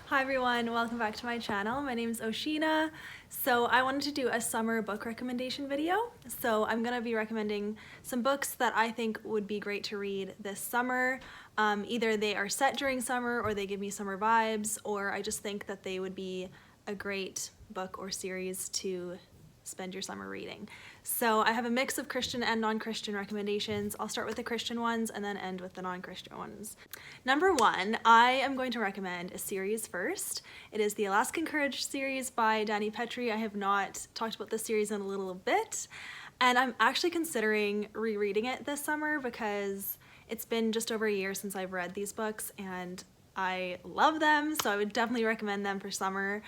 Hi everyone, welcome back to my channel. My name is Oceana. So I wanted to do a summer book recommendation video. So I'm gonna be recommending some books that I think would be great to read this summer. Either they are set during summer or they give me summer vibes, or I just think that they would be a great book or series to spend your summer reading. So I have a mix of Christian and non-Christian recommendations. I'll start with the Christian ones and then end with the non-Christian ones. Number one, I am going to recommend a series first. It is the Alaskan Courage series by Dani Pettrey. I have not talked about this series in a little bit, and I'm actually considering rereading it this summer because it's been just over a year since I've read these books and I love them, so I would definitely recommend them for summer.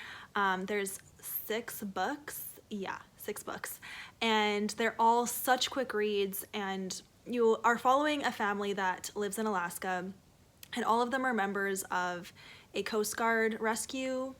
There's 6 books. Yeah, 6 books, and they're all such quick reads, and you are following a family that lives in Alaska, and all of them are members of a Coast Guard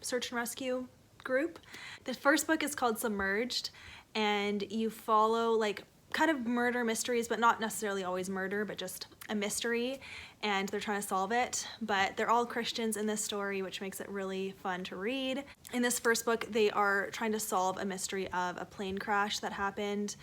search and rescue group. The first book is called Submerged, and you follow like kind of murder mysteries, but not necessarily always murder, but just a mystery, and they're trying to solve it. But they're all Christians in this story, which makes it really fun to read. In this first book, they are trying to solve a mystery of a plane crash that happened,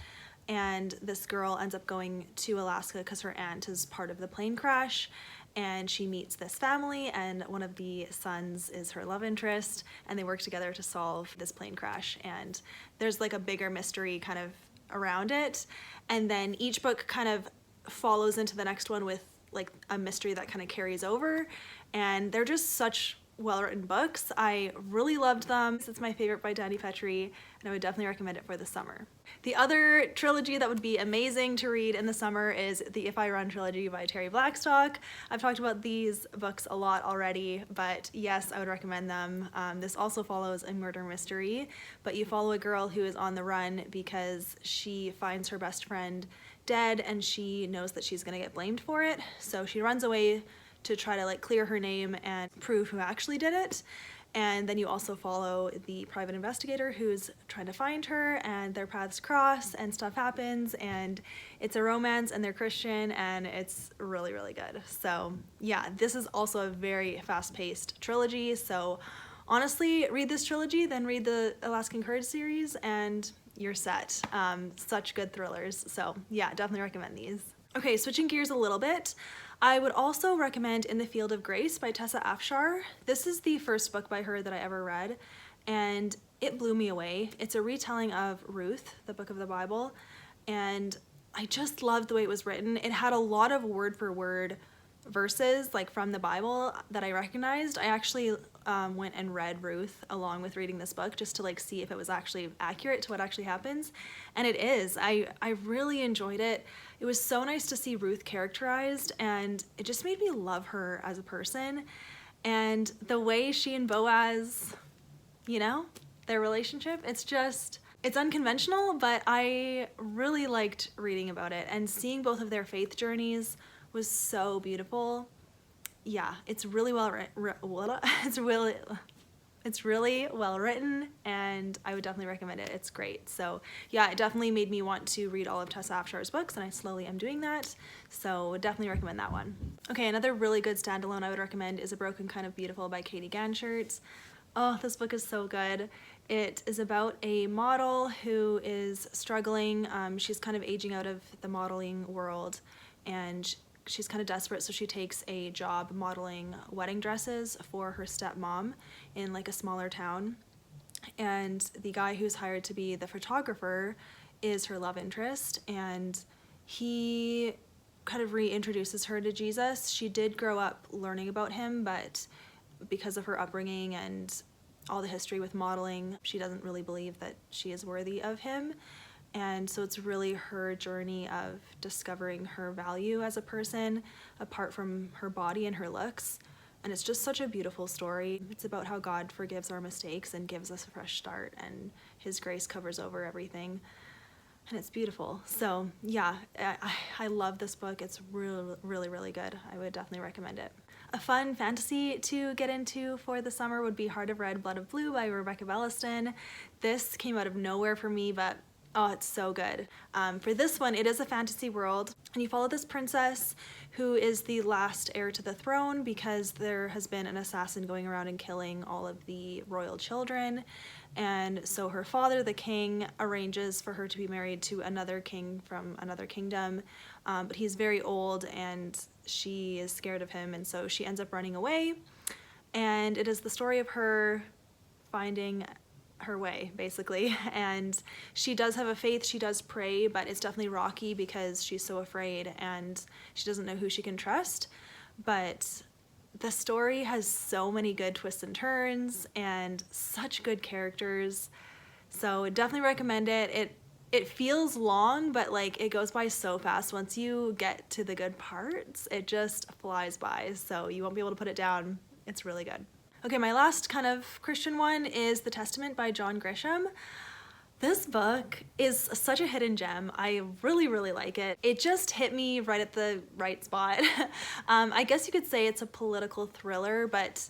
and this girl ends up going to Alaska because her aunt is part of the plane crash, and she meets this family, and one of the sons is her love interest, and they work together to solve this plane crash. And there's like a bigger mystery kind of around it, and then each book kind of follows into the next one with like a mystery that kind of carries over, and they're just such well-written books. I really loved them. It's my favorite by Dani Pettrey, and I would definitely recommend it for the summer. The other trilogy that would be amazing to read in the summer is the If I Run trilogy by Terri Blackstock. I've talked about these books a lot already, but yes, I would recommend them. This also follows a murder mystery, but you follow a girl who is on the run because she finds her best friend dead, and she knows that she's gonna get blamed for it. So she runs away to try to like clear her name and prove who actually did it. And then you also follow the private investigator who's trying to find her, and their paths cross and stuff happens, and it's a romance, and they're Christian, and it's really, really good. So yeah, this is also a very fast-paced trilogy. So honestly, read this trilogy, then read the Alaskan Courage series, and you're set. Such good thrillers. So yeah, definitely recommend these. Okay, switching gears a little bit, I would also recommend In the Field of Grace by Tessa Afshar. This is the first book by her that I ever read, and it blew me away. It's a retelling of Ruth, the book of the Bible, and I just loved the way it was written. It had a lot of word-for-word verses like from the Bible that I recognized. I actually went and read Ruth along with reading this book just to like see if it was actually accurate to what actually happens, and it is. I really enjoyed it. It was so nice to see Ruth characterized, and it just made me love her as a person, and the way she and Boaz, you know, their relationship, it's unconventional, but I really liked reading about it, and seeing both of their faith journeys was so beautiful. Yeah, it's really well written. It's really well written, and I would definitely recommend it. It's great. So yeah, it definitely made me want to read all of Tessa Afshar's books, and I slowly am doing that. So definitely recommend that one. Okay, another really good standalone I would recommend is A Broken Kind of Beautiful by Ganshert. Oh, this book is so good. It is about a model who is struggling. She's kind of aging out of the modeling world, and she's kind of desperate, so she takes a job modeling wedding dresses for her stepmom in like a smaller town. And the guy who's hired to be the photographer is her love interest, and he kind of reintroduces her to Jesus. She did grow up learning about him, but because of her upbringing and all the history with modeling, she doesn't really believe that she is worthy of him. And so it's really her journey of discovering her value as a person apart from her body and her looks. And it's just such a beautiful story. It's about how God forgives our mistakes and gives us a fresh start, and his grace covers over everything. And it's beautiful. So yeah, I love this book. It's really, really, really good. I would definitely recommend it. A fun fantasy to get into for the summer would be Heart of Red, Blood of Blue by Rebecca Belliston. This came out of nowhere for me, but Oh, it's so good. For this one, it is a fantasy world, and you follow this princess who is the last heir to the throne because there has been an assassin going around and killing all of the royal children. And so her father, the king, arranges for her to be married to another king from another kingdom, but he's very old and she is scared of him, and so she ends up running away. And it is the story of her finding her way, basically. And she does have a faith, she does pray, but it's definitely rocky because she's so afraid and she doesn't know who she can trust. But the story has so many good twists and turns and such good characters, so definitely recommend it. It feels long, but like it goes by so fast. Once you get to the good parts, it just flies by, so you won't be able to put it down. It's really good. Okay, my last kind of Christian one is The Testament by John Grisham. This book is such a hidden gem. I really, really like it. It just hit me right at the right spot. I guess you could say it's a political thriller, but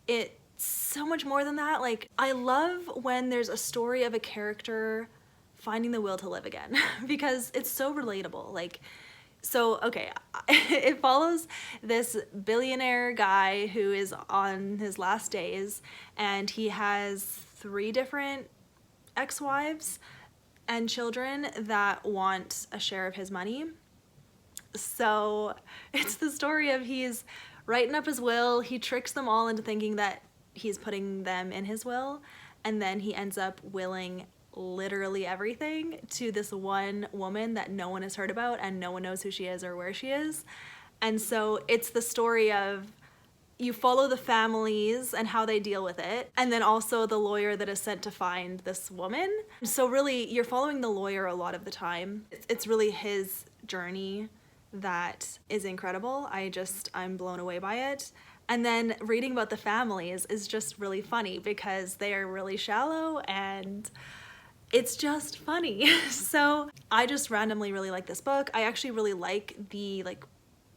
it's so much more than that. Like, I love when there's a story of a character finding the will to live again because it's so relatable. Like, so, okay, it follows this billionaire guy who is on his last days, and he has 3 different ex-wives and children that want a share of his money. So it's the story of he's writing up his will, he tricks them all into thinking that he's putting them in his will, and then he ends up willing literally everything to this one woman that no one has heard about and no one knows who she is or where she is. And so it's the story of, you follow the families and how they deal with it, and then also the lawyer that is sent to find this woman. So really, you're following the lawyer a lot of the time. It's really his journey that is incredible. I'm blown away by it. And then reading about the families is just really funny because they are really shallow and it's just funny. So I just randomly really like this book. I actually really like the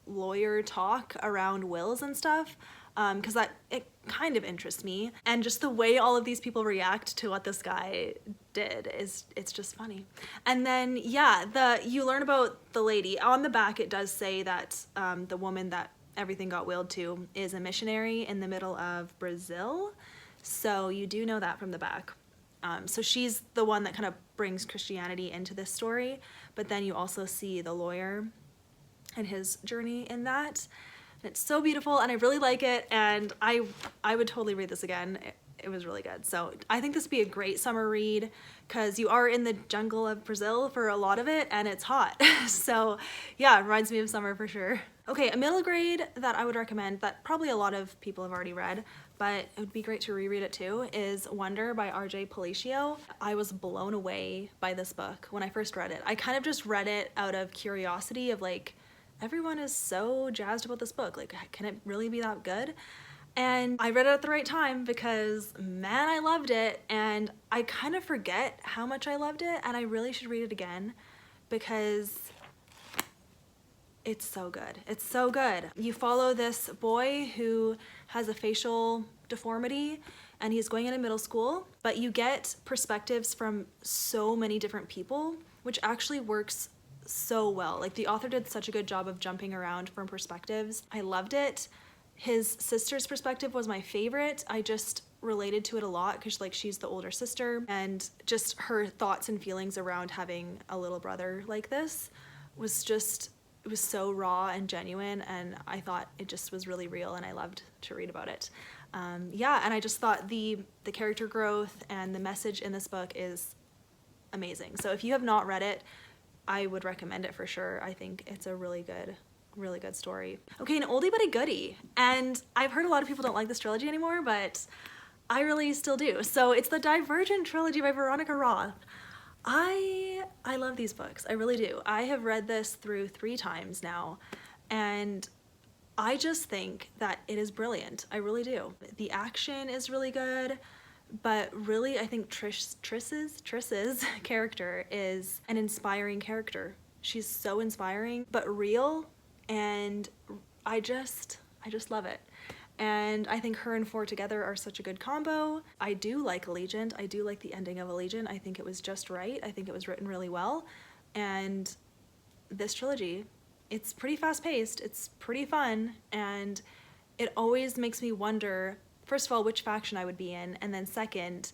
lawyer talk around wills and stuff, because it kind of interests me, and just the way all of these people react to what this guy did it's just funny. And then yeah, you learn about the lady. On the back it does say that the woman that everything got willed to is a missionary in the middle of Brazil, so you do know that from the back. So she's the one that kind of brings Christianity into this story, but then you also see the lawyer and his journey in that. And it's so beautiful and I really like it, and I would totally read this again. It was really good. So I think this would be a great summer read because you are in the jungle of Brazil for a lot of it and it's hot. So yeah, it reminds me of summer for sure. Okay, a middle grade that I would recommend that probably a lot of people have already read, but it would be great to reread it too, is Wonder by R.J. Palacio. I was blown away by this book when I first read it. I kind of just read it out of curiosity of like, everyone is so jazzed about this book. Like, can it really be that good? And I read it at the right time because, man, I loved it. And I kind of forget how much I loved it, and I really should read it again because it's so good. It's so good. You follow this boy who has a facial deformity and he's going into middle school, but you get perspectives from so many different people, which actually works so well. Like, the author did such a good job of jumping around from perspectives. I loved it. His sister's perspective was my favorite. I just related to it a lot because like she's the older sister, and just her thoughts and feelings around having a little brother like this was just, it was so raw and genuine, and I thought it just was really real, and I loved to read about it. Yeah, and I just thought the character growth and the message in this book is amazing. So if you have not read it, I would recommend it for sure. I think it's a really good story. Okay, an oldie but a goodie. And I've heard a lot of people don't like this trilogy anymore, but I really still do. So it's the Divergent trilogy by Veronica Roth. I love these books. I really do. I have read this through 3 times now, and I just think that it is brilliant. I really do. The action is really good, but really I think Triss's character is an inspiring character. She's so inspiring, but real, and I just love it. and I think her and Four together are such a good combo. I do like Allegiant. I do like the ending of Allegiant. I think it was just right. I think it was written really well. And this trilogy, it's pretty fast-paced, it's pretty fun, and it always makes me wonder, first of all, which faction I would be in, and then second,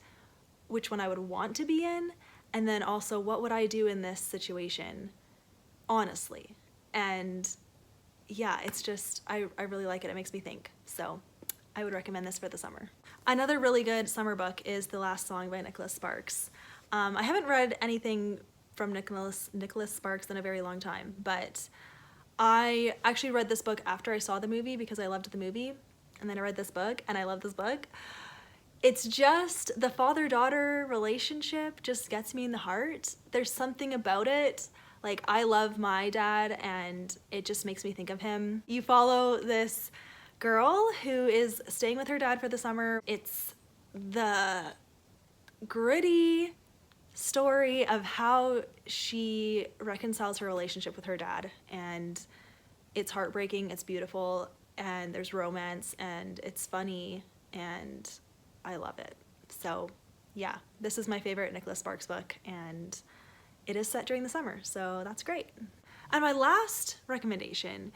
which one I would want to be in, and then also what would I do in this situation, honestly. And yeah, it's just, I really like it. It makes me think. So I would recommend this for the summer. Another really good summer book is The Last Song by Nicholas Sparks. I haven't read anything from Nicholas Sparks in a very long time, but I actually read this book after I saw the movie because I loved the movie, and then I read this book and I love this book. It's just, the father-daughter relationship just gets me in the heart. There's something about it. Like, I love my dad and it just makes me think of him. You follow this girl who is staying with her dad for the summer. It's the gritty story of how she reconciles her relationship with her dad, and it's heartbreaking, it's beautiful, and there's romance, and it's funny, and I love it. So yeah, this is my favorite Nicholas Sparks book, and it is set during the summer, so that's great. And my last recommendation,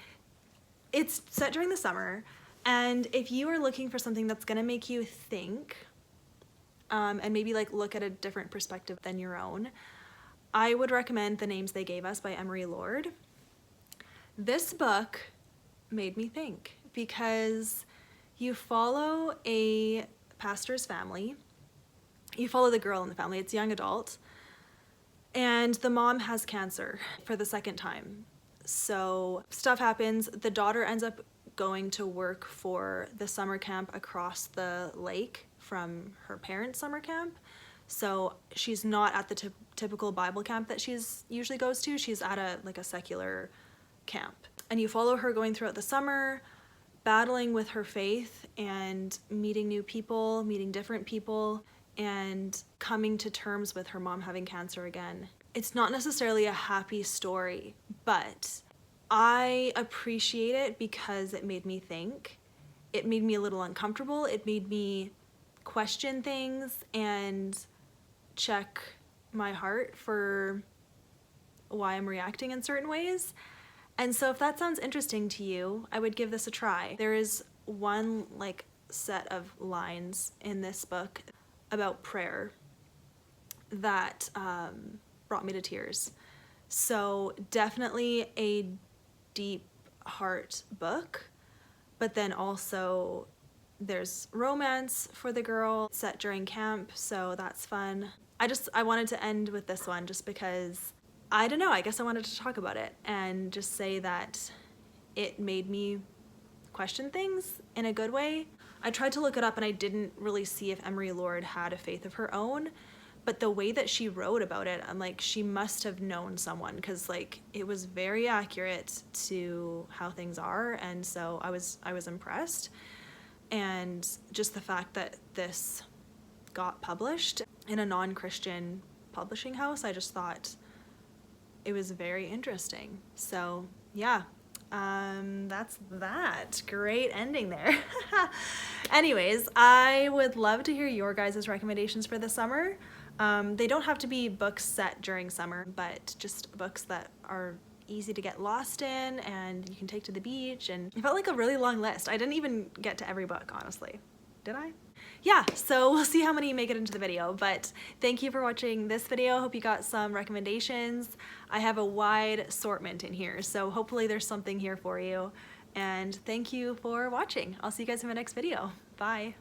it's set during the summer, and if you are looking for something that's gonna make you think, and maybe like look at a different perspective than your own, I would recommend The Names They Gave Us by Emery Lord. This book made me think because you follow a pastor's family. You follow the girl in the family, it's young adult, and the mom has cancer for the second time. So stuff happens, the daughter ends up going to work for the summer camp across the lake from her parents' summer camp. So she's not at the typical Bible camp that she's usually goes to. She's at a secular camp. And you follow her going throughout the summer, battling with her faith and meeting new people, meeting different people, and coming to terms with her mom having cancer again. It's not necessarily a happy story, but I appreciate it because it made me think. It made me a little uncomfortable. It made me question things and check my heart for why I'm reacting in certain ways. And so if that sounds interesting to you, I would give this a try. There is one set of lines in this book about prayer that brought me to tears. So definitely a deep heart book, but then also there's romance for the girl set during camp, so that's fun. I wanted to end with this one just because, I don't know, I guess I wanted to talk about it and just say that it made me question things in a good way. I tried to look it up and I didn't really see if Emery Lord had a faith of her own, but the way that she wrote about it, I'm like, she must have known someone, because it was very accurate to how things are, and so I was impressed. And just the fact that this got published in a non-Christian publishing house, I just thought it was very interesting. So yeah, that's that. Great ending there. Anyways, I would love to hear your guys' recommendations for the summer. They don't have to be books set during summer, but just books that are easy to get lost in and you can take to the beach. And it felt like a really long list. I didn't even get to every book, honestly. Did I? Yeah, so we'll see how many make it into the video, but thank you for watching this video. Hope you got some recommendations. I have a wide assortment in here, so hopefully there's something here for you. And thank you for watching. I'll see you guys in my next video. Bye.